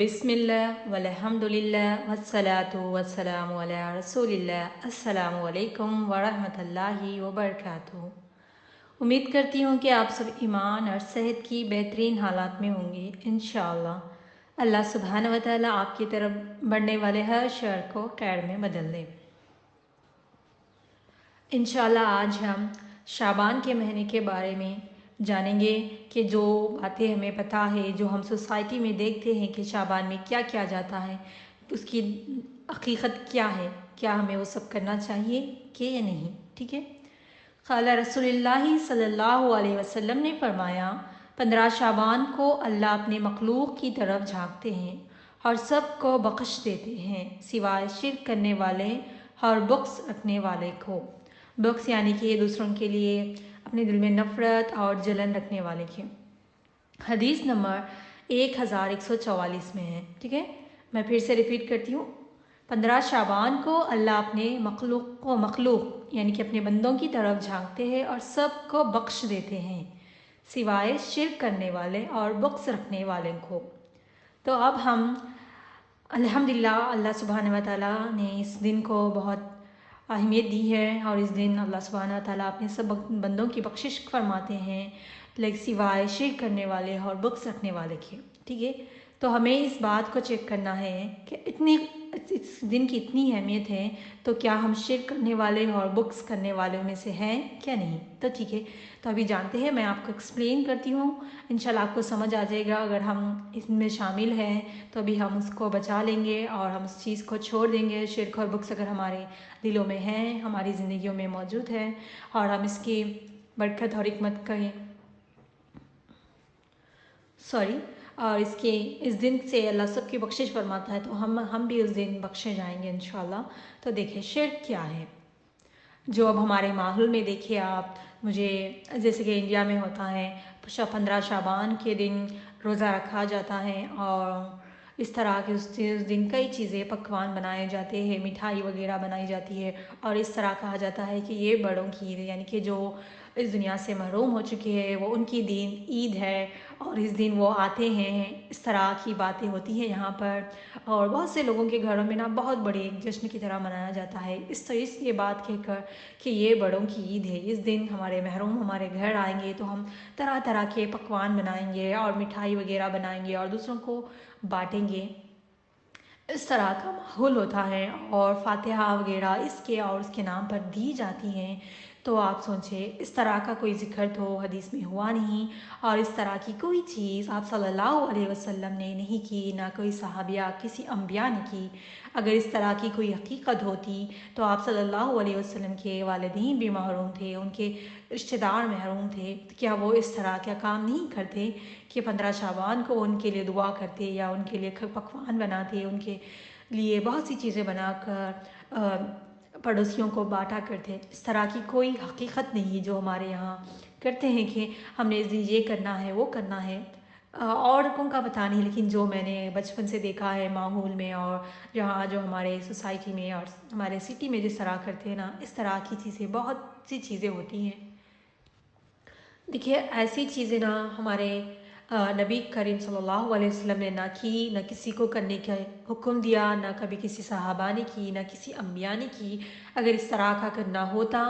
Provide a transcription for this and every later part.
बिस्मिल्लाह वल्हम्दुलिल्लाह वस्सलातु वस्सलामु अला रसूलिल्लाह। अस्सलामु अलैकुम वरहमतुल्लाहि वबरकातुहू। उम्मीद करती हूँ कि आप सब ईमान और सेहत की बेहतरीन हालात में होंगे इंशाअल्लाह। अल्लाह सुब्हानहू व तआला आपकी तरफ बढ़ने वाले हर शर को खैर में बदल दे इंशाअल्लाह। आज हम शाबान के महीने के बारे में जानेंगे कि जो बातें हमें पता है, जो हम सोसाइटी में देखते हैं कि शाबान में क्या किया जाता है, उसकी हकीकत क्या है, क्या हमें वो सब करना चाहिए कि या नहीं। ठीक है। क़ाला रसूलुल्लाह सल्लल्लाहु अलैहि वसल्लम ने फरमाया, 15 शाबान को अल्लाह अपने मखलूक की तरफ झांकते हैं और सब को बख्श देते हैं सिवाय शिर्क करने वाले और बुक्स रखने वाले को। बुक्स यानी कि दूसरों के लिए अपने दिल में नफ़रत और जलन रखने वाले के। हदीस नंबर 1144 में है। ठीक है, मैं फिर से रिपीट करती हूँ। 15 शाबान को अल्लाह अपने मखलूक यानी कि अपने बंदों की तरफ झांकते हैं और सब को बख्श देते हैं सिवाय शिर्क करने वाले और बुक्स रखने वाले को। तो अब हम अल्हम्दुलिल्लाह, अल्लाह सुब्हानहू व तआला ने इस दिन को बहुत अहमियत दी है और इस दिन अल्लाह सुब्हानहू व तआला अपने सब बंदों की बख्शिश फरमाते हैं, लेकिन सिवाय शिर्क करने वाले और बुक्स रखने वाले के। ठीक है, तो हमें इस बात को चेक करना है कि इस दिन की इतनी अहमियत है, तो क्या हम शिर्क करने वाले और बुक्स करने वालों में से हैं क्या नहीं। तो ठीक है, तो अभी जानते हैं, मैं आपको एक्सप्लेन करती हूँ, इंशाल्लाह आपको समझ आ जाएगा। अगर हम इसमें शामिल हैं तो अभी हम उसको बचा लेंगे और हम उस चीज़ को छोड़ देंगे। शिर्क और बुक्स अगर हमारे दिलों में हैं, हमारी ज़िंदगियों में मौजूद है और हम इसकी बरकत और हिकमत का और इसके इस दिन से अल्लाह सबकी बख्शिश फरमाता है, तो हम भी उस दिन बख्शे जाएंगे इंशाल्लाह। तो देखिए, शिर्क क्या है। जो अब हमारे माहौल में देखिए आप, मुझे जैसे कि इंडिया में होता है 15 शाबान के दिन रोज़ा रखा जाता है और इस तरह के उस दिन कई चीज़ें पकवान बनाए जाते हैं, मिठाई वगैरह बनाई जाती है और इस तरह कहा जाता है कि ये बड़ों की ईद है, यानी कि जो इस दुनिया से महरूम हो चुके हैं वो उनकी दिन ईद है और इस दिन वो आते हैं। इस तरह की बातें होती हैं यहाँ पर और बहुत से लोगों के घरों में ना बहुत बड़े एक जश्न की तरह मनाया जाता है इस ये बात कहकर कि ये बड़ों की ईद है। इस दिन हमारे महरूम हमारे घर आएंगे तो हम तरह तरह के पकवान बनाएंगे और मिठाई वगैरह बनाएंगे और दूसरों को बांटेंगे। इस तरह का माहौल होता है और फातिहा वगैरह इसके और उसके नाम पर दी जाती हैं। तो आप सोचें, इस तरह का कोई ज़िक्र तो हदीस में हुआ नहीं और इस तरह की कोई चीज़ आप सल्लल्लाहु अलैहि वसल्लम ने नहीं की, ना कोई सहाबिया किसी अम्बिया ने की। अगर इस तरह की कोई हकीकत होती तो आप सल्लल्लाहु अलैहि वसल्लम के वालिदीन भी महरूम थे, उनके रिश्तेदार महरूम थे, तो क्या वो इस तरह का काम नहीं करते कि 15 शाबान को उनके लिए दुआ करते या उनके लिए पकवान बनाते, उनके लिए बहुत सी चीज़ें बनाकर पड़ोसियों को बांटा करते। इस तरह की कोई हकीकत नहीं जो हमारे यहाँ करते हैं कि हमने इस दिन ये करना है वो करना है। और लोगों का पता नहीं, लेकिन जो मैंने बचपन से देखा है माहौल में और जहाँ जो हमारे सोसाइटी में और हमारे सिटी में जिस तरह करते हैं ना, इस तरह की चीज़ें बहुत सी चीज़ें होती हैं। देखिए, ऐसी चीज़ें ना हमारे नबी करीम सल्लल्लाहु अलैहि वसल्लम ने ना की, ना किसी को करने का हुक्म दिया, ना कभी किसी सहाबा ने की, ना किसी अम्बिया ने की। अगर इस तरह का करना होता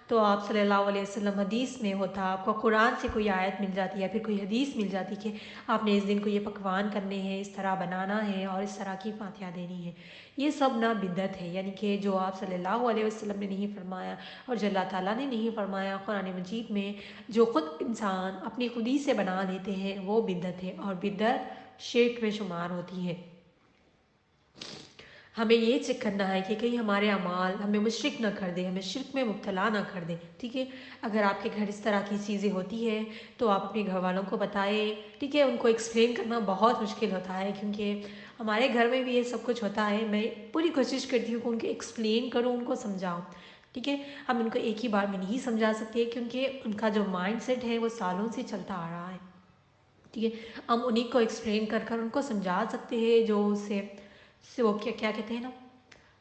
तो आप सल्लल्लाहु अलैहि वसल्लम हदीस में होता, आपको कुरान से कोई आयत मिल जाती या फिर कोई हदीस मिल जाती कि आपने इस दिन को ये पकवान करने हैं, इस तरह बनाना है और इस तरह की फातिहा देनी है। ये सब ना बिदअत है, यानी कि जो आप सल्लल्लाहु अलैहि वसल्लम ने नहीं फरमाया और जो अल्लाह ताला ने नहीं फरमाया कुरान मजीद में, जो ख़ुद इंसान अपनी खुदी से बना लेते हैं, वो बिदअत है और बिदअत शिर्क में शुमार होती है। हमें ये चेक करना है कि कहीं हमारे अमाल हमें मुशरिक ना कर दे, हमें शिर्क में मुब्तला ना कर दे। ठीक है, अगर आपके घर इस तरह की चीज़ें होती है तो आप अपने घर वालों को बताएं। ठीक है, उनको एक्सप्लेन करना बहुत मुश्किल होता है क्योंकि हमारे घर में भी ये सब कुछ होता है। मैं पूरी कोशिश करती हूँ कि उनको एक्सप्लेन करूँ, उनको समझाऊँ। ठीक है, हम उनको एक ही बार में नहीं समझा सकते क्योंकि उनका जो माइंड सेट है वो सालों से चलता आ रहा है। ठीक है, हम उन्हीं को एक्सप्लेन कर कर उनको समझा सकते हैं जो से वो क्या क्या कहते हैं ना,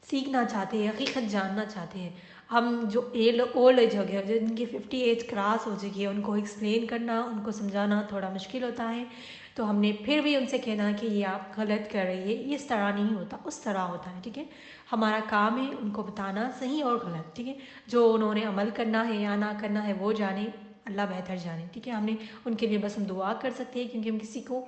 सीखना चाहते हैं, हकीकत जानना चाहते हैं। हम जो ओल्ड एज हो गया, जिनकी 50 एज क्रॉस हो चुकी है, उनको एक्सप्लेन करना, उनको समझाना थोड़ा मुश्किल होता है। تو ہم نے پھر بھی ان سے کہنا کہ یہ آپ غلط کر رہی ہے، یہ اس طرح نہیں ہوتا، اس طرح ہوتا ہے، ٹھیک ہے. ہمارا کام ہے ان کو بتانا صحیح اور غلط، ٹھیک ہے. جو انہوں نے عمل کرنا ہے یا نہ کرنا ہے وہ جانے، اللہ بہتر جانے، ٹھیک ہے. ہم نے ان کے لیے بس ہم دعا کر سکتے ہیں، کیونکہ ہم کسی کو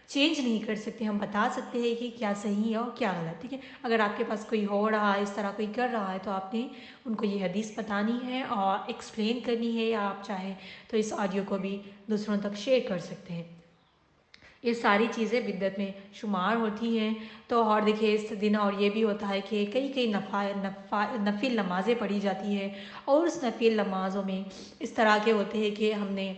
چینج نہیں کر سکتے. ہم بتا سکتے ہیں کہ کیا صحیح ہے اور کیا غلط، ٹھیک ہے. اگر آپ کے پاس کوئی ہو رہا ہے، اس طرح کوئی کر رہا ہے، تو آپ نے ان کو یہ حدیث بتانی ہے اور ایکسپلین کرنی ہے، یا آپ چاہیں تو اس آڈیو کو بھی دوسروں تک شیئر کر سکتے ہیں. یہ ساری چیزیں بدعت میں شمار ہوتی ہیں. تو اور دیکھیے اس دن اور یہ بھی ہوتا ہے کہ کئی نفل نمازیں پڑھی جاتی ہے، اور اس نفل نمازوں میں اس طرح کے ہوتے ہیں کہ ہم نے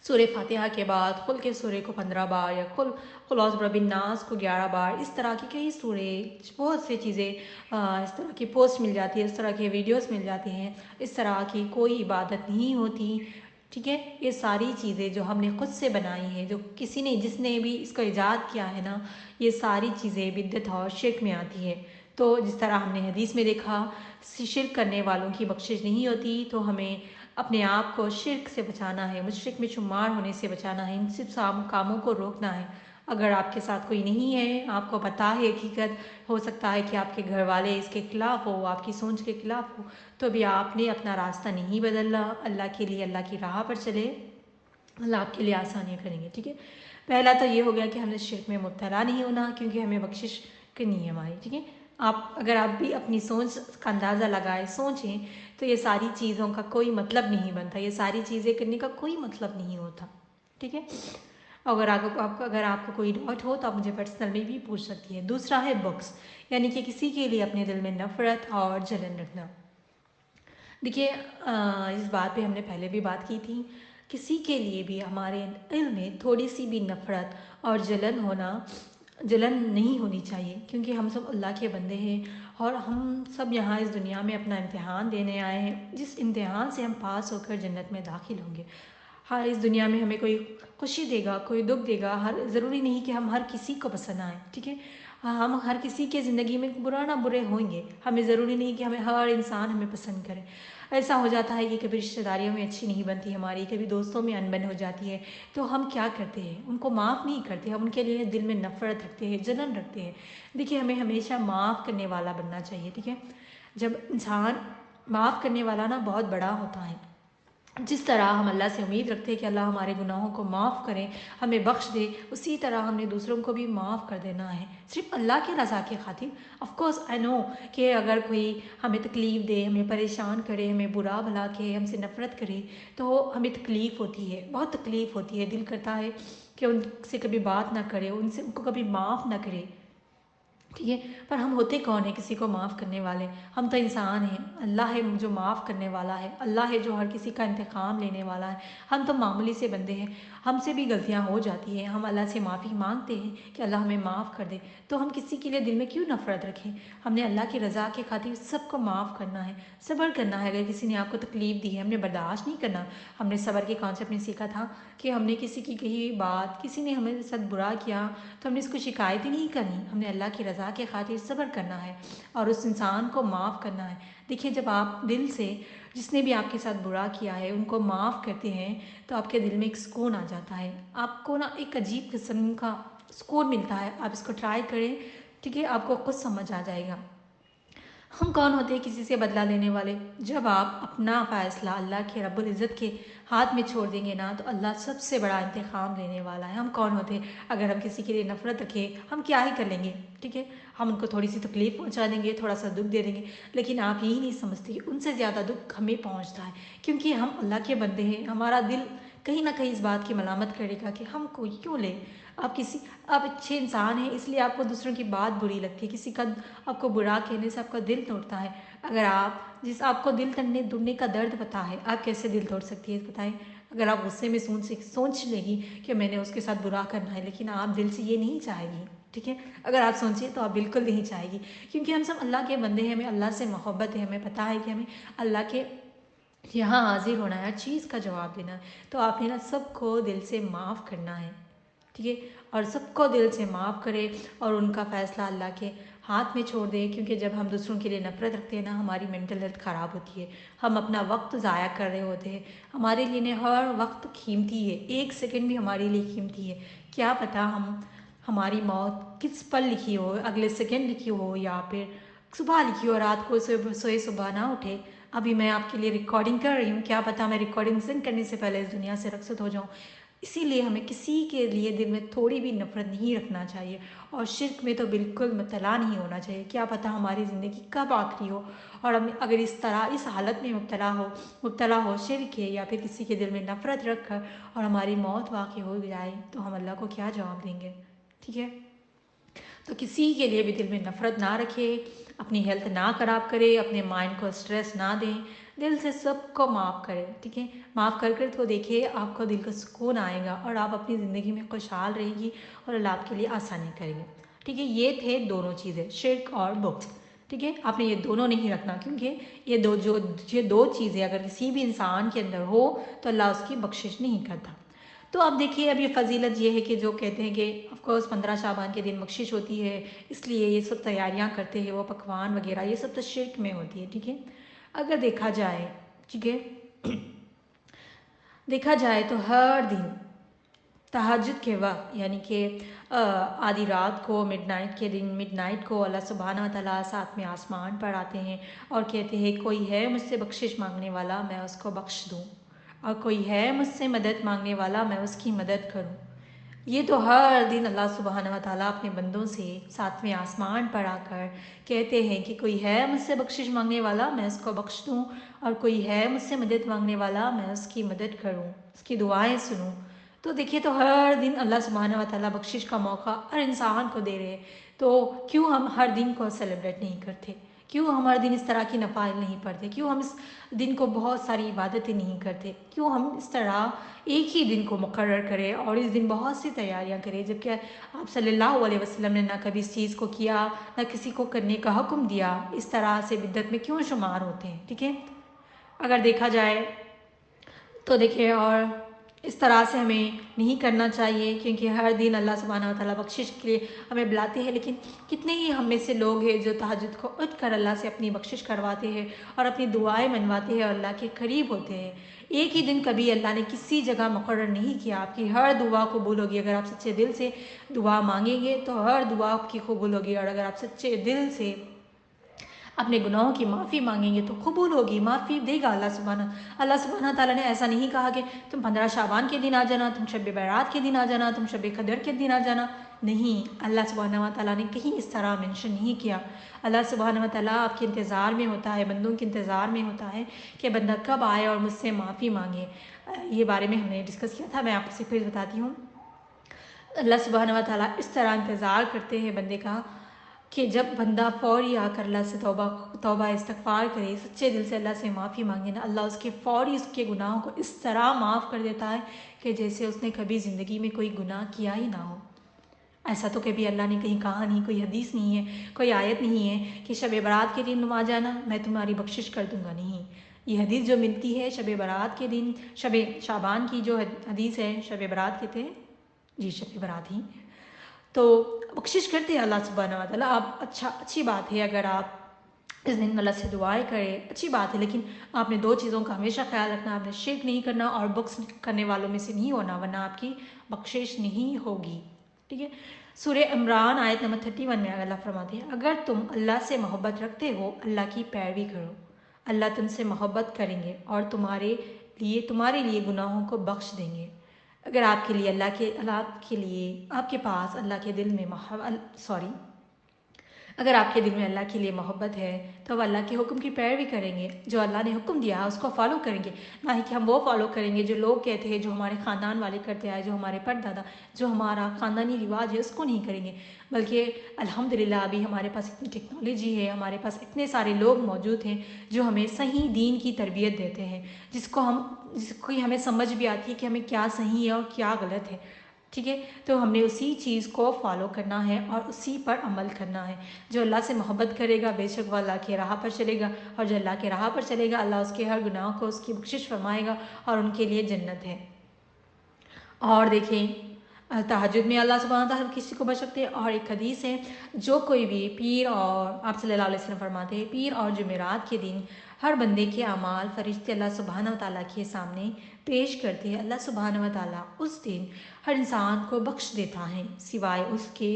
سورہ فاتحہ کے بعد قل کے سورہ کو 15 بار، یا قل اعوذ برب الناس کو 11 بار، اس طرح کی کئی سورے، بہت سی چیزیں، اس طرح کی پوسٹ مل جاتی ہے، اس طرح کے ویڈیوز مل جاتے ہیں. اس طرح کی کوئی عبادت نہیں ہوتی، ٹھیک ہے. یہ ساری چیزیں جو ہم نے خود سے بنائی ہیں، جو کسی نے جس نے بھی اس کو ایجاد کیا ہے نا، یہ ساری چیزیں بدعت اور شرک میں آتی ہے. تو جس طرح ہم نے حدیث میں دیکھا شرک کرنے والوں کی بخشش نہیں ہوتی، تو ہمیں اپنے آپ کو شرک سے بچانا ہے، مشرک میں شمار ہونے سے بچانا ہے، ان سب کاموں کو روکنا ہے. اگر آپ کے ساتھ کوئی نہیں ہے، آپ کو پتہ ہے حقیقت، ہو سکتا ہے کہ آپ کے گھر والے اس کے خلاف ہو، آپ کی سوچ کے خلاف ہو، تو بھی آپ نے اپنا راستہ نہیں بدلنا. اللہ کے لیے، اللہ کی راہ پر چلے، اللہ آپ کے لیے آسانیاں کریں گے، ٹھیک ہے. پہلا تو یہ ہو گیا کہ ہم نے شرک میں مبتلا نہیں ہونا، کیونکہ ہمیں بخشش کرنی ہے ہماری، ٹھیک ہے. اگر آپ بھی اپنی سوچ کا اندازہ لگائیں، سوچیں، تو یہ ساری چیزوں کا کوئی مطلب نہیں بنتا، یہ ساری چیزیں کرنے کا کوئی مطلب نہیں ہوتا، ٹھیک ہے. اگر آپ کو کوئی ڈاؤٹ ہو تو آپ مجھے پرسنل میں بھی پوچھ سکتی ہیں. دوسرا ہے بغض، یعنی کہ کسی کے لیے اپنے دل میں نفرت اور جلن رکھنا. دیکھیے اس بات پہ ہم نے پہلے بھی بات کی تھی. کسی کے لیے بھی ہمارے علم میں تھوڑی سی بھی نفرت اور جلن نہیں ہونی چاہیے، کیونکہ ہم سب اللہ کے بندے ہیں، اور ہم سب یہاں اس دنیا میں اپنا امتحان دینے آئے ہیں، جس امتحان سے ہم پاس ہو کر جنت میں داخل ہوں گے. ہر اس دنیا میں ہمیں کوئی خوشی دے گا، کوئی دکھ دے گا، ضروری نہیں کہ ہم ہر کسی کو پسند آئیں، ٹھیک ہے. ہم ہر کسی کے زندگی میں برا نہ برے ہوئیں گے، ہمیں ضروری نہیں کہ ہمیں ہر انسان ہمیں پسند کرے. ایسا ہو جاتا ہے کہ کبھی رشتہ داریوں میں اچھی نہیں بنتی ہماری، کبھی دوستوں میں انبن ہو جاتی ہے، تو ہم کیا کرتے ہیں؟ ان کو معاف نہیں کرتے، ہم ان کے لیے دل میں نفرت رکھتے ہیں، جلن رکھتے ہیں. دیکھیے ہمیں ہمیشہ معاف کرنے والا بننا چاہیے، ٹھیک ہے. جب انسان معاف کرنے والا نا بہت بڑا ہوتا ہے. جس طرح ہم اللہ سے امید رکھتے ہیں کہ اللہ ہمارے گناہوں کو معاف کرے، ہمیں بخش دے، اسی طرح ہم نے دوسروں کو بھی معاف کر دینا ہے، صرف اللہ کی رضا کی خاطر. آف کورس آئی نو کہ اگر کوئی ہمیں تکلیف دے، ہمیں پریشان کرے، ہمیں برا بھلا کے ہم سے نفرت کرے، تو ہمیں تکلیف ہوتی ہے، بہت تکلیف ہوتی ہے. دل کرتا ہے کہ ان سے کبھی بات نہ کرے، ان کو کبھی معاف نہ کرے، ٹھیک ہے. پر ہم ہوتے کون ہیں کسی کو معاف کرنے والے؟ ہم تو انسان ہیں. اللہ ہے جو معاف کرنے والا ہے، اللہ ہے جو ہر کسی کا انتقام لینے والا ہے. ہم تو معمولی سے بندے ہیں، ہم سے بھی غلطیاں ہو جاتی ہیں، ہم اللہ سے معافی مانگتے ہیں کہ اللہ ہمیں معاف کر دے. تو ہم کسی کے لیے دل میں کیوں نفرت رکھیں؟ ہم نے اللہ کی رضا کے خاطر سب کو معاف کرنا ہے، صبر کرنا ہے. اگر کسی نے آپ کو تکلیف دی ہے، ہم نے برداشت نہیں کرنا. ہم نے صبر کے کانسیپٹ میں سیکھا تھا کہ ہم نے کسی کی کہی بات، کسی نے ہمیں ساتھ برا کیا تو ہم نے اس کو شکایت ہی نہیں کرنی، ہم نے اللہ کی رضا کے خاطر صبر کرنا ہے اور اس انسان کو معاف کرنا ہے. دیکھیے جب آپ دل سے جس نے بھی آپ کے ساتھ برا کیا ہے ان کو معاف کرتے ہیں، تو آپ کے دل میں ایک سکون آ جاتا ہے، آپ کو نا ایک عجیب قسم کا سکون ملتا ہے. آپ اس کو ٹرائی کریں، ٹھیک ہے، آپ کو خود سمجھ آ جائے گا. ہم کون ہوتے ہیں کسی سے بدلہ لینے والے؟ جب آپ اپنا فیصلہ اللہ کے رب العزت کے ہاتھ میں چھوڑ دیں گے نا، تو اللہ سب سے بڑا انتقام لینے والا ہے. ہم کون ہوتے ہیں؟ اگر ہم کسی کے لیے نفرت رکھیں، ہم کیا ہی کر لیں گے، ٹھیک ہے. ہم ان کو تھوڑی سی تکلیف پہنچا دیں گے، تھوڑا سا دکھ دے دیں گے، لیکن آپ یہی نہیں سمجھتے کہ ان سے زیادہ دکھ ہمیں پہنچتا ہے، کیونکہ ہم اللہ کے بندے ہیں. ہمارا دل کہیں نہ کہیں اس بات کی ملامت کرے گا کہ ہم کو کیوں لیں. آپ اچھے انسان ہیں، اس لیے آپ کو دوسروں کی بات بری لگتی ہے، کسی کا آپ کو برا کہنے سے آپ کا دل توڑتا ہے. اگر آپ کو دل توڑنے کا درد پتا ہے، آپ کیسے دل توڑ سکتی ہے بتائیں؟ اگر آپ غصے میں سوچ لے گی کہ میں نے اس کے ساتھ برا کرنا ہے، لیکن آپ دل سے یہ نہیں چاہے گی، ٹھیک ہے. اگر آپ سوچیں تو آپ بالکل نہیں چاہے گی، کیونکہ ہم سب اللہ کے بندے ہیں، ہمیں اللہ سے محبت ہے، ہمیں پتہ ہے کہ ہمیں اللہ کے یہاں حاضر ہونا ہے، ہر چیز کا جواب دینا ہے. تو آپ نے نا سب کو دل سے معاف کرنا ہے، ٹھیک ہے. اور سب کو دل سے معاف کرے اور ان کا فیصلہ اللہ کے ہاتھ میں چھوڑ دیں، کیونکہ جب ہم دوسروں کے لیے نفرت رکھتے ہیں نا، ہماری مینٹل ہیلتھ خراب ہوتی ہے، ہم اپنا وقت ضائع کر رہے ہوتے ہیں. ہمارے لیے ہر وقت قیمتی ہے، ایک سیکنڈ بھی ہمارے لیے قیمتی ہے، क्या पता हमारी मौत किस पल लिखी हो, अगले सेकंड लिखी हो या फिर सुबह लिखी हो, रात को सोए सुबह ना उठे। अभी मैं आपके लिए रिकॉर्डिंग कर रही हूँ, क्या पता मैं रिकॉर्डिंग सेंड करने से पहले इस दुनिया से रखसत हो जाऊँ। इसीलिए हमें किसी के लिए दिल में थोड़ी भी नफरत नहीं रखना चाहिए, और शिर्क में तो बिल्कुल मुब्तला नहीं होना चाहिए। क्या पता हमारी ज़िंदगी कब आखिरी हो, और हम अगर इस तरह इस हालत में मुब्तला हो शिर्क के या फिर किसी के दिल में नफ़रत रख कर और हमारी मौत वाक़ई हो जाए तो हम अल्लाह को क्या जवाब देंगे। ठीक है, तो किसी के लिए भी दिल में नफ़रत ना रखें, अपनी हेल्थ ना ख़राब करें, अपने माइंड को स्ट्रेस ना दें, दिल से सबको माफ़ करें। ठीक है, माफ़ कर कर तो देखिए आपको दिल का सुकून आएगा और आप अपनी ज़िंदगी में खुशहाल रहेंगी और अल्लाह आपके लिए आसानी करेंगे। ठीक है, ये थे दोनों चीज़ें, शिर्क और बुग़्ज़। ठीक है, आपने ये दोनों नहीं रखना, क्योंकि ये दो चीज़ें अगर किसी भी इंसान के अंदर हो तो अल्लाह उसकी बख्शिश नहीं करता। तो अब देखिए, अब ये फ़जीलत ये है कि जो कहते हैं कि ऑफकोर्स 15 शाबान के दिन बख्शिश होती है, इसलिए ये सब तैयारियां करते हैं, वो पकवान वगैरह ये सब तो शिर्क में होती है। ठीक है, अगर देखा जाए, ठीक है देखा जाए तो हर दिन तहज्जुद के वक्त यानी कि आधी रात को मिडनाइट को अल्लाह सुब्हाना तआला साथ में आसमान पर आते हैं और कहते हैं कोई है मुझसे बख्शिश मांगने वाला, मैं उसको बख्श दूँ, और कोई है मुझसे मदद मांगने वाला, मैं उसकी मदद करूँ। ये तो हर दिन अल्लाह सुब्हाना व तआला अपने बंदों से सातवें आसमान पर आकर कहते हैं कि कोई है मुझसे बख्शिश मांगने वाला, मैं उसको बख्श दूँ, और कोई है मुझसे मदद मांगने वाला, मैं उसकी मदद करूँ, उसकी दुआएं सुनूँ। तो देखिए, तो हर दिन अल्लाह सुब्हाना व तआला बख्शिश का मौका हर इंसान को दे रहे हैं, तो क्यों हम हर दिन को सेलिब्रेट नहीं करते? क्यों हम हर दिन इस तरह की नफ़ाइल नहीं पढ़ते? क्यों हम इस दिन को बहुत सारी इबादतें नहीं करते? क्यों हम इस तरह एक ही दिन को मुकर्रर करें और इस दिन बहुत सी तैयारियां करें, जबकि आप सल्लल्लाहु अलैहि वसल्लम ने ना कभी इस चीज़ को किया, ना किसी को करने का हुक्म दिया। इस तरह से बिद्दत में क्यों शुमार होते हैं? ठीक है, अगर देखा जाए तो देखिए, और इस तरह से हमें नहीं करना चाहिए, क्योंकि हर दिन अल्लाह सुब्हानहू व तआला बख्शिश के लिए हमें बुलाते हैं, लेकिन कितने ही हम में से लोग हैं जो तहज्जुद को उठ कर अल्लाह से अपनी बख्शिश करवाते हैं और अपनी दुआएं मनवाते हैं और अल्लाह के करीब होते हैं। एक ही दिन कभी अल्लाह ने किसी जगह मुकर्रर नहीं किया, आपकी हर दुआ कबूल होगी। अगर आप सच्चे दिल से दुआ मांगेंगे तो हर दुआ आपकी कबूल होगी, और अगर आप सच्चे दिल से अपने गुनाहों की माफ़ी मांगेंगे तो कबूल होगी, माफ़ी देगा अल्लाह सुब्हाना ताला ने ऐसा नहीं कहा कि तुम 15 शाबान के दिन आ जाना, तुम शब बारात के दिन आ जाना, तुम शब कदर के दिन आ जाना। नहीं, अल्लाह सुब्हाना ताला ने कहीं इस तरह मेंशन नहीं किया। अल्लाह सुब्हाना ताला आपके इंतज़ार में होता है, बंदों के इंतज़ार में होता है कि बंदा कब आए और मुझसे माफ़ी मांगे। ये बारे में हमने डिस्कस किया था, मैं आपसे फिर बताती हूँ। अल्लाह सुब्हाना ताला इस तरह इंतज़ार करते हैं बंदे का कि जब बंदा फ़ौरी आकर अल्लाह से तौबा इस्तग़फ़ार करे, सच्चे दिल से अल्लाह से माफ़ी मांगे ना, अल्लाह उसके फ़ौरी उसके गुनाहों को इस तरह माफ़ कर देता है कि जैसे उसने कभी ज़िंदगी में कोई गुनाह किया ही ना हो। ऐसा तो कभी अल्लाह ने कहीं कहा नहीं, कोई हदीस नहीं है, कोई आयत नहीं है कि शब बारात के दिन तुम आ जाना, मैं तुम्हारी बख्शिश कर दूंगा। नहीं, ये हदीस जो मिलती है शब बारात के दिन, शब शाबान की जो हदीस है, शब बारात कहते हैं जी, शब बारात ही, तो बख्शिश करते हैं अल्लाह सुब्हानहू व तआला। आप अच्छी बात है अगर आप इस दिन अल्लाह से दुआएं करें, अच्छी बात है, लेकिन आपने दो चीज़ों का हमेशा ख्याल रखना, आपने शिर्क नहीं करना और बुग़्ज़ करने वालों में से नहीं होना, वरना आपकी बख्शिश नहीं होगी। ठीक है, सूरह इमरान आयत नंबर 31 में अल्लाह फरमाते हैं, अगर तुम अल्लाह से मोहब्बत रखते हो, अल्लाह की पैरवी करो, अल्लाह तुमसे मोहब्बत करेंगे और तुम्हारे लिए गुनाहों को बख्श देंगे। अगर आपके लिए आपके पास अल्लाह के दिल में अगर आपके दिल में अल्लाह के लिए मोहब्बत है तो वह अल्लाह के हुक्म की पैरवी करेंगे, जो अल्लाह ने हुक्म दिया है उसको फॉलो करेंगे, ना ही कि हम वो फॉलो करेंगे जो लोग कहते हैं, जो हमारे ख़ानदान वाले करते आए, जो हमारे परदादा, जो हमारा ख़ानदानी रिवाज है उसको नहीं करेंगे। बल्कि अल्हम्दुलिल्लाह अभी हमारे पास इतनी टेक्नोलॉजी है, हमारे पास इतने सारे लोग मौजूद हैं जो हमें सही दीन की तरबियत देते हैं, जिसको हमें समझ भी आती है कि हमें क्या सही है और क्या गलत है। ठीक है, तो हमने उसी चीज़ को फॉलो करना है और उसी पर अमल करना है। जो अल्लाह से मोहब्बत करेगा बेशक वह अल्लाह के राह पर चलेगा, और जो अल्लाह के राह पर चलेगा अल्लाह उसके हर गुनाह को उसकी बख्शिश फरमाएगा और उनके लिए जन्नत है। और देखें, तहज्जुद में अल्लाह सुब्हानहू तआला हर किसी को बख्शते हैं। और एक हदीस है, जो कोई भी पीर, और आप सल्लल्लाहु अलैहि वसल्लम फरमाते हैं, पीर और जुमेरात के दिन हर बंदे के अमाल फरिश्ते अल्लाह सुब्हानहू तआला के सामने पेश करते हैं। अल्लाह सुब्हानहू तआला उस दिन हर इंसान को बख्श देता है, सिवाय उसके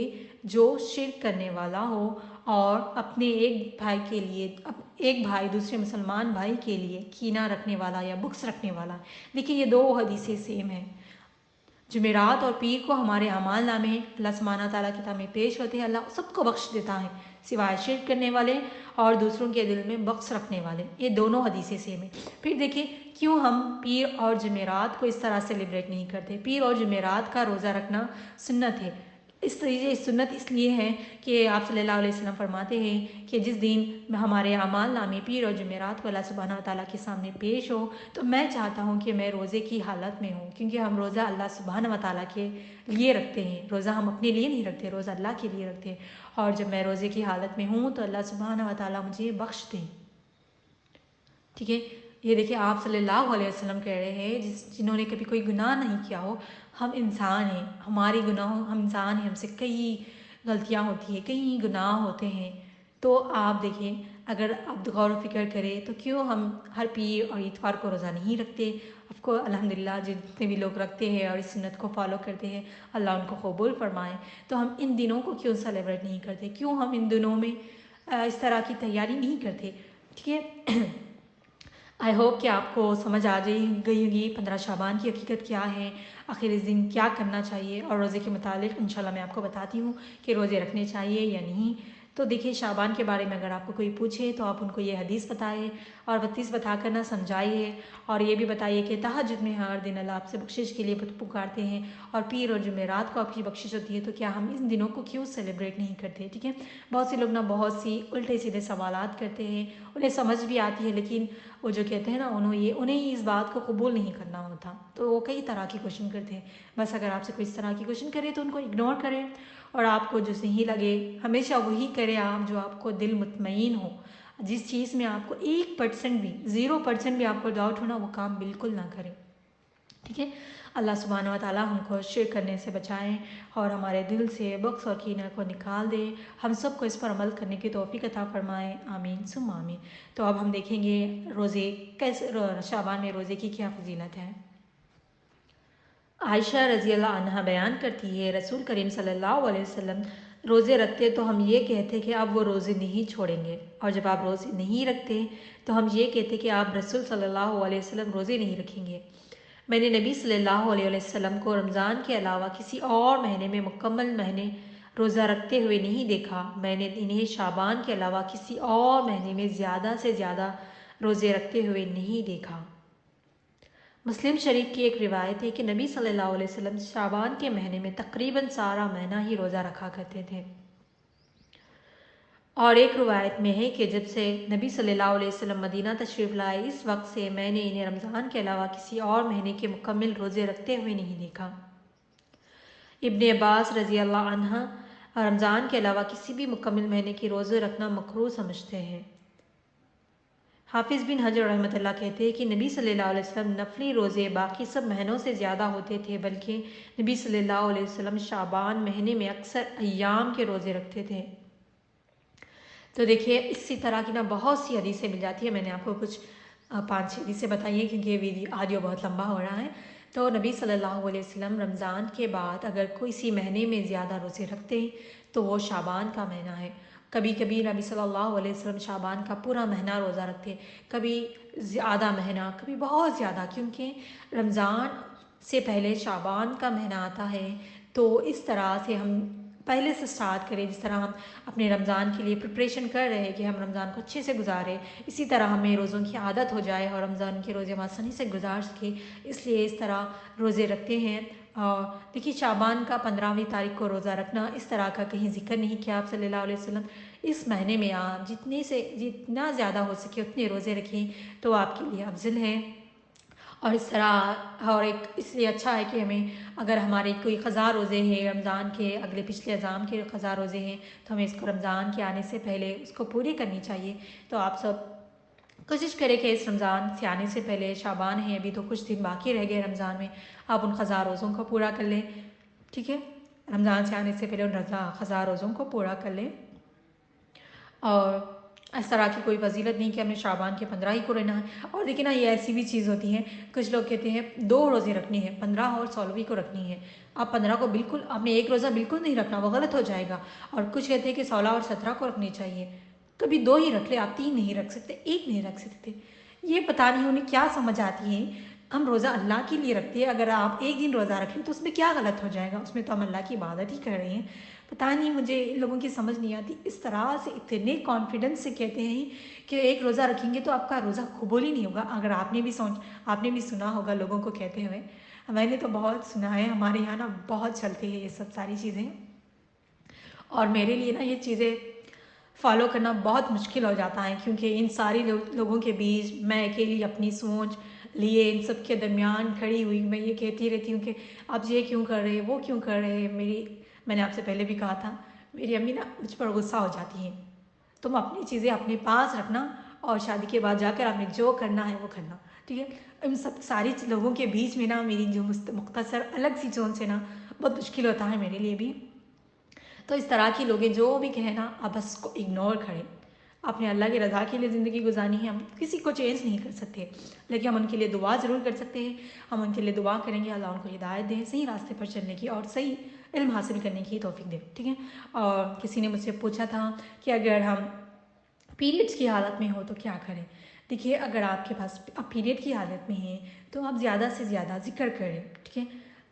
जो शिर्क करने वाला हो और अपने एक भाई के लिए, एक भाई दूसरे मुसलमान भाई के लिए कीना रखने वाला या बुक्स रखने वाला। देखिए ये दो हदीसें सेम हैं। जुमेरात और पीर को हमारे अमाल नामे अल्लाह सुब्हानहू तआला की किताब में पेश होते हैं। अल्लाह सबको बख्श देता है, सिवाय शिर्क करने वाले और दूसरों के दिल में बख्श रखने वाले। ये दोनों हदीसें सेम है। फिर देखिए क्यों हम पीर और जुमेरात को इस तरह सेलिब्रेट नहीं करते। पीर और जुमेरात का रोज़ा रखना सुन्नत है। इस तरीके सुन्नत इसलिए है कि आप सल्लल्लाहु अलैहि वसल्लम फरमाते हैं कि जिस दिन हमारे अमाल नामे पीर और जुमेरात को अल्लाह सुब्हानहू तआला के सामने पेश हो, तो मैं चाहता हूँ कि मैं रोज़े की हालत में हूँ, क्योंकि हम रोज़ा अल्लाह सुब्हानहू तआला के लिए रखते हैं। रोज़ा हम अपने लिए नहीं रखते, रोज़ा अल्लाह के लिए रखते हैं। और जब मैं रोज़े की हालत में हूँ तो अल्लाह सुब्हानहू तआला मुझे बख्श दें। ठीक है, ये देखिए आप सल्लल्लाहु अलैहि वसल्लम कह रहे हैं जिन्होंने कभी कोई गुनाह नहीं किया हो। हम इंसान हैं, हमारी गुनाह, हम इंसान हैं, हमसे कई गलतियां होती है, कई गुनाह होते हैं। तो आप देखिए अगर आप गौर व फिक्र करें तो क्यों हम हर पीर और इतवार को रोज़ा नहीं रखते। आपको अल्हम्दुलिल्लाह जितने भी लोग रखते हैं और इस सुन्नत को फॉलो करते हैं, अल्लाह उनको कबूल फरमाए। तो हम इन दिनों को क्यों सेलिब्रेट नहीं करते, क्यों हम इन दिनों में इस तरह की तैयारी नहीं करते। ठीक है, आई होप कि आपको समझ आ गई होगी 15 शाबान की हकीकत क्या है, आखिर इस दिन क्या करना चाहिए। और रोज़े के मुतालिक इंशाल्लाह मैं आपको बताती हूँ कि रोज़े रखने चाहिए या नहीं। तो देखिए शाबान के बारे में अगर आपको कोई पूछे तो आप उनको ये हदीस बताइए और 32 बताकर ना समझाइए। और ये भी बताइए कि तहज्जुद में हर दिन अल्लाह आपसे बख्शिश के लिए पुकारते हैं और पीर और जुमेरात को आपकी बख्शिश होती है, तो क्या हम इन दिनों को क्यों सेलिब्रेट नहीं करते। ठीक है, बहुत से लोग ना बहुत सी उल्टे सीधे सवालात करते हैं, उन्हें समझ भी आती है, लेकिन वो जो कहते हैं ना उन्हें इस बात को कबूल नहीं करना होता, तो वो कई तरह की क्वेश्चन करते हैं। बस अगर आपसे कोई इस तरह की क्वेश्चन करे तो उनको इग्नोर करें और आपको जो सही लगे हमेशा वही करें आप, जो आपको दिल मुतमईन हो। जिस चीज़ में आपको 1% भी 0% भी आपको डाउट हो ना, वो काम बिल्कुल ना करें। ठीक है, अल्लाह सुब्हानहू व तआला हमको शिर्क करने से बचाएं और हमारे दिल से बख्स और कीना को निकाल दे। हम सबको इस पर अमल करने की तौफीक अता फरमाएं, आमीन सुम्मा आमीन। तो अब हम देखेंगे रोज़े कैसे, शाबान में रोज़े की क्या फजीलत है। आयशा रज़ी अल्लाह अन्हा बयान करती है, रसूल करीम सल्लल्लाहु अलैहि वसल्लम रोज़े रखते तो हम ये कहते कि अब वो रोज़े नहीं छोड़ेंगे, और जब आप रोज़े नहीं रखते तो हम ये कहते कि आप रसूल सल्लल्लाहु अलैहि वसल्लम रोज़े नहीं रखेंगे। मैंने नबी सल्लल्लाहु अलैहि वसल्लम को रमज़ान के अलावा किसी और महीने में मुकम्मल महीने रोज़ा रखते हुए नहीं देखा। मैंने इन्हें शाबान के अलावा किसी और महीने में ज़्यादा से ज़्यादा रोज़े रखते हुए नहीं देखा। मुस्लिम शरीफ की एक रिवायत है कि नबी सल्लल्लाहु अलैहि वसल्लम शाबान के महीने में तकरीबन सारा महीना ही रोज़ा रखा करते थे। और एक रिवायत में है कि जब से नबी सल्लल्लाहु अलैहि वसल्लम मदीना तशरीफ़ लाए, इस वक्त से मैंने इन्हें रमज़ान के अलावा किसी और महीने के मुकम्मल रोज़े रखते हुए नहीं देखा। इब्ने अब्बास रज़ी अल्लाह अन्हा रमज़ान के अलावा किसी भी मुकम्मल महीने के रोज़े रखना मकरूह समझते हैं। हाफिज़ बिन हजर रहमतुल्लाह कहते हैं कि नबी सल्लल्लाहु अलैहि वसल्लम नफली रोज़े बाकी सब महीनों से ज़्यादा होते थे, बल्कि नबी सल्लल्लाहु अलैहि वसल्लम शाबान महीने में अक्सर अय्याम के रोज़े रखते थे। तो देखिए इसी तरह की ना बहुत सी हदीसें मिल जाती है। मैंने आपको कुछ 5-6 हदीसें बताई हैं, क्योंकि ये ऑडियो बहुत लंबा हो रहा है। तो नबी सल्लल्लाहु अलैहि वसल्लम रमज़ान के बाद अगर कोई सी महीने में ज़्यादा रोज़े रखते हैं तो वो शाबान का महीना है। कभी कभी नबी सल्लल्लाहु अलैहि वसल्लम शाबान का पूरा महीना रोज़ा रखते हैं, कभी ज़्यादा महीना, कभी बहुत ज़्यादा, क्योंकि रमज़ान से पहले शाबान का महीना आता है। तो इस तरह से हम पहले से स्टार्ट करें, जिस तरह हम अपने रमज़ान के लिए प्रिपरेशन कर रहे हैं कि हम रमज़ान को अच्छे से गुजारें, इसी तरह हमें रोज़ों की आदत हो जाए और रमज़ान के रोज़े हम आसानी से गुजार सकें, इसलिए इस तरह रोज़े रखते हैं। और देखिए शाबान का 15वीं तारीख को रोज़ा रखना, इस तरह का कहीं जिक्र नहीं किया आप सल्लल्लाहु अलैहि वसल्लम। इस महीने में आप जितना ज़्यादा हो सके उतने रोज़े रखें तो आपके लिए अफजल है। और इस तरह और एक इसलिए अच्छा है कि हमें अगर हमारे कोई क़ज़ा रोज़े हैं रमज़ान के, अगले पिछले अज़ाम के क़ज़ा रोज़े हैं, तो हमें इसको रमज़ान के आने से पहले उसको पूरी करनी चाहिए। तो आप सब कोशिश करें कि इस रमज़ान से आने से पहले, शाबान है अभी तो कुछ दिन बाकी रह गए रमज़ान में, आप उन क़ज़ा रोज़ों को पूरा कर लें। ठीक है। रमज़ान से आने से पहले उन रज़ा क़ज़ा रोज़ों को पूरा कर लें। और इस तरह की कोई फजीलत नहीं कि हमें शाबान के 15 ही को रहना है। और देखिए ना, ये ऐसी भी चीज़ होती है, कुछ लोग कहते हैं 2 रोज़े रखने हैं, 15 और 16वीं को रखनी है। आप 15 को बिल्कुल, आपने एक रोज़ा बिल्कुल नहीं रखना, वो गलत हो जाएगा। और कुछ कहते हैं कि 16 और 17 को रखनी चाहिए। कभी 2 ही रख ले, आप 3 नहीं रख सकते, 1 नहीं रख सकते। ये पता नहीं उन्हें क्या समझ आती है। हम रोज़ा अल्लाह के लिए रखते हैं, अगर आप एक दिन रोज़ा रख लें तो उसमें क्या गलत हो जाएगा, उसमें तो हम अल्लाह की इबादत ही कर रहे हैं। पता नहीं, मुझे इन लोगों की समझ नहीं आती, इस तरह से इतने कॉन्फिडेंस से कहते हैं कि एक रोज़ा रखेंगे तो आपका रोज़ा कबूल ही नहीं होगा। अगर आपने भी सुना होगा लोगों को कहते हुए, मैंने तो बहुत सुना है, हमारे यहाँ ना बहुत चलते हैं ये सब सारी चीज़ें। और मेरे लिए ना ये चीज़ें फॉलो करना बहुत मुश्किल हो जाता है, क्योंकि इन सारी लोगों के बीच मैं अकेली अपनी सोच लिए इन सब के दरमियान खड़ी हुई मैं ये कहती रहती हूँ कि आप ये क्यों कर रहे हैं, वो क्यों कर रहे हैं। मैंने आपसे पहले भी कहा था, मेरी अम्मी ना मुझ पर गुस्सा हो जाती हैं। तुम अपनी चीज़ें अपने पास रखना और शादी के बाद जाकर आपने जो करना है वो करना, ठीक है। इन सब सारी लोगों के बीच में ना मेरी जो मुख्तसर अलग सी सोच है ना, बहुत मुश्किल होता है मेरे लिए भी। तो इस तरह के लोग हैं जो भी कहे ना, आप बस उसको इग्नोर करें। आपने अल्लाह की रज़ा के लिए ज़िंदगी गुजारनी है, हम किसी को चेंज नहीं कर सकते, लेकिन हम उनके लिए दुआ ज़रूर कर सकते हैं। हम उनके लिए दुआ करेंगे, अल्लाह उनको हिदायत दें, सही रास्ते पर चलने की और सही इल्म हासिल करने की तौफीक दे, ठीक है। और किसी ने मुझसे पूछा था कि अगर हम पीरियड्स की हालत में हो तो क्या करें। देखिए, अगर आपके पास आप पीरियड की हालत में हैं तो आप ज़्यादा से ज़्यादा ज़िक्र करें, ठीक है।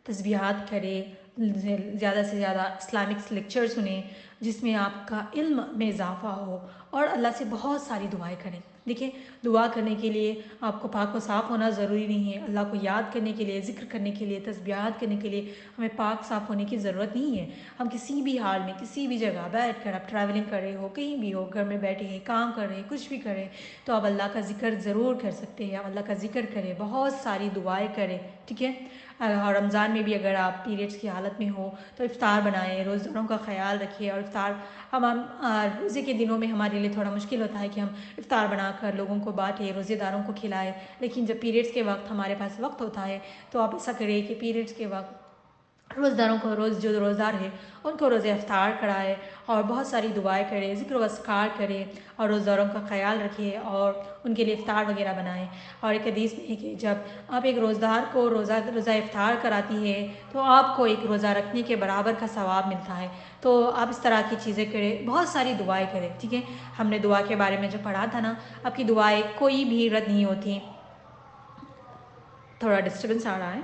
तस्बीहात करें, ज़्यादा से ज़्यादा इस्लामिक लेक्चर सुने जिसमें आपका इल्म में इजाफ़ा हो, और अल्लाह से बहुत सारी दुआएं करें। देखिए, दुआ करने के लिए आपको पाक व साफ़ होना ज़रूरी नहीं है। अल्लाह को याद करने के लिए, ज़िक्र करने के लिए, तस्बीहात करने के लिए हमें पाक साफ़ होने की ज़रूरत नहीं है। हम किसी भी हाल में, किसी भी जगह बैठ कर, आप ट्रैवलिंग कर रहे हो, कहीं भी हो, घर में बैठे हैं, काम कर रहे हैं, कुछ भी करें, तो आप अल्लाह का ज़िक्र ज़रूर कर सकते हैं। आप अल्लाह का ज़िक्र करें, बहुत सारी दुआएं करें, ठीक है। और रमज़ान में भी अगर आप पीरियड्स की हालत में हो तो इफ़्तार बनाएं, रोज़ारों का ख्याल रखिए। और इफ़्तार हम रोज़े के दिनों में हमारे लिए थोड़ा मुश्किल होता है कि हम इफ़्तार बनाकर लोगों को बांटें, रोज़ेदारों को खिलाएं, लेकिन जब पीरियड्स के वक्त हमारे पास वक्त होता है तो आप ऐसा करें कि पीरियड्स के वक्त रोज़दारों को, जो रोज़दार है उनको रोज़े इफ्तार कराए और बहुत सारी दुआएं करें, ज़िक्र वस्कार करें और रोज़दारों का ख्याल रखें और उनके लिए इफ्तार वगैरह बनाएं। और एक हदीस में है कि जब आप एक रोज़दार को रोज़ा इफ्तार कराती है तो आपको एक रोज़ा रखने के बराबर का सवाब मिलता है। तो आप इस तरह की चीज़ें करें, बहुत सारी दुआएं करें, ठीक है। हमने दुआ के बारे में जो पढ़ा था ना, आपकी दुआएं कोई भी रद्द नहीं होती। थोड़ा डिस्टर्बेंस आ रहा है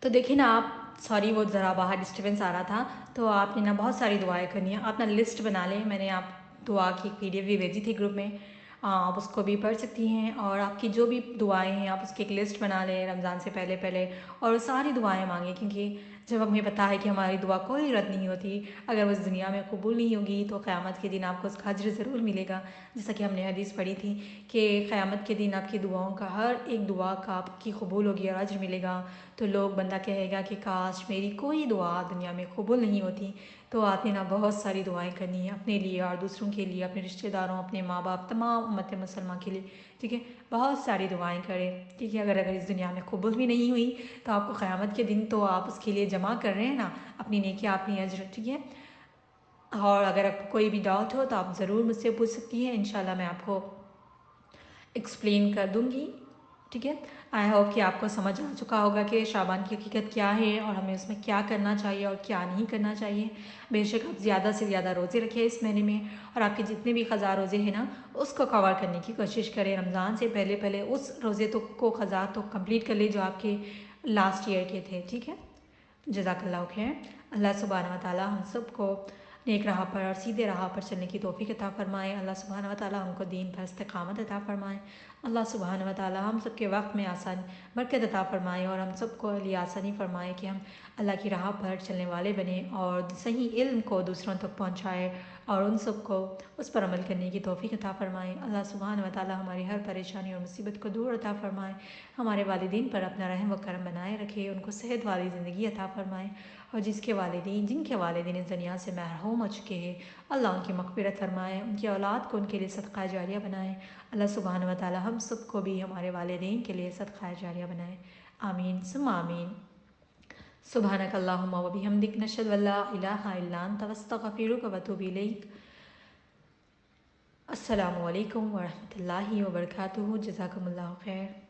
तो देखिए ना आप, सॉरी वो ज़रा बाहर डिस्टर्बेंस आ रहा था। तो आपने ना बहुत सारी दुआएं करनी है, आप ना लिस्ट बना लें। मैंने आप दुआ की PDF भी भेजी थी ग्रुप में, आप उसको भी पढ़ सकती हैं। और आपकी जो भी दुआएं हैं आप उसकी एक लिस्ट बना लें रमज़ान से पहले पहले, और सारी दुआएं मांगें। क्योंकि जब हमें पता है कि हमारी दुआ कोई रद्द नहीं होती, अगर वो इस दुनिया में कबूल नहीं होगी तो क़यामत के दिन आपको उसका अज्र ज़रूर मिलेगा। जैसा कि हमने हदीस पढ़ी थी कि क़यामत के दिन आपकी दुआओं का, हर एक दुआ का आपकी कबूल होगी और अज्र मिलेगा। तो लोग बंदा कहेगा कि काश मेरी कोई दुआ दुनिया में कबूल नहीं होती। तो आपने ना बहुत सारी दुआएं करनी है अपने लिए और दूसरों के लिए, अपने रिश्तेदारों, अपने माँ बाप, तमाम उम्मत मुसलमान के लिए, ठीक है। बहुत सारी दुआएं करें, ठीक है। अगर इस दुनिया में कबूल भी नहीं हुई तो आपको क़यामत के दिन तो आप उसके लिए जमा कर रहे हैं ना अपनी नेकियां, अपनी अज्र, ठीक है। और अगर आपको कोई भी डाउट हो तो आप ज़रूर मुझसे पूछ सकती हैं, इंशाल्लाह मैं आपको एक्सप्लेन कर दूँगी, ठीक है। आई होप कि आपको समझ आ चुका होगा कि शाबान की हकीकत क्या है और हमें उसमें क्या करना चाहिए और क्या नहीं करना चाहिए। बेशक आप ज़्यादा से ज़्यादा रोज़े रखें इस महीने में, और आपके जितने भी क़ज़ा रोज़े हैं ना उसको कवर करने की कोशिश करें। रमज़ान से पहले पहले उस रोज़े तो को क़ज़ा तो कंप्लीट कर ले जो आपके लास्ट ईयर के थे, ठीक है। जज़ाकल्लाह खैर। अल्लाह सुब्हानहू व तआला हम सबको नेक राह पर और सीधे राह पर चलने की तौफीक अता फ़रमाए। अल्लाह सुब्हानहू व तआला हमको दीन पर इस्तिक़ामत अता फ़रमाए। अल्लाह सुब्हानहू व तआला हम सब के वक्त में आसान बरकत अता फ़रमाए और हम सबको लिए आसानी फ़रमाए कि हम अल्लाह की राह पर चलने वाले बने और सही इल्म को दूसरों तक पहुँचाए और उन सबको उस पर अमल करने की तौफीक अता फ़रमाए। अल्लाह सुब्हानहू व तआला हमारी हर परेशानी और मुसीबत को दूर अता फ़रमाए। हमारे वालिदीन पर अपना रहम व करम बनाए रखे, उनको सेहत वाली ज़िंदगी अता फ़रमाए। और जिनके वालिदीन इस दुनिया से महरूम हो चुके हैं, अल्लाह उनकी मग़फ़िरत फ़रमाए, उनकी औलाद को उनके लिए सदक़ा जारिया बनाए। अल्लाह सुब्हानहू व तआला हम सबको भी हमारे वालिदीन के लिए सदक़ा जारिया बनाए। आमीन सुम्मा आमीन। سبحانک اللہم و بحمدک نشہد ان لا الہ الا انت نستغفرک و نتوب الیک۔ السلام علیکم ورحمۃ اللہ وبرکاتہ۔ جزاکم اللہ خیر۔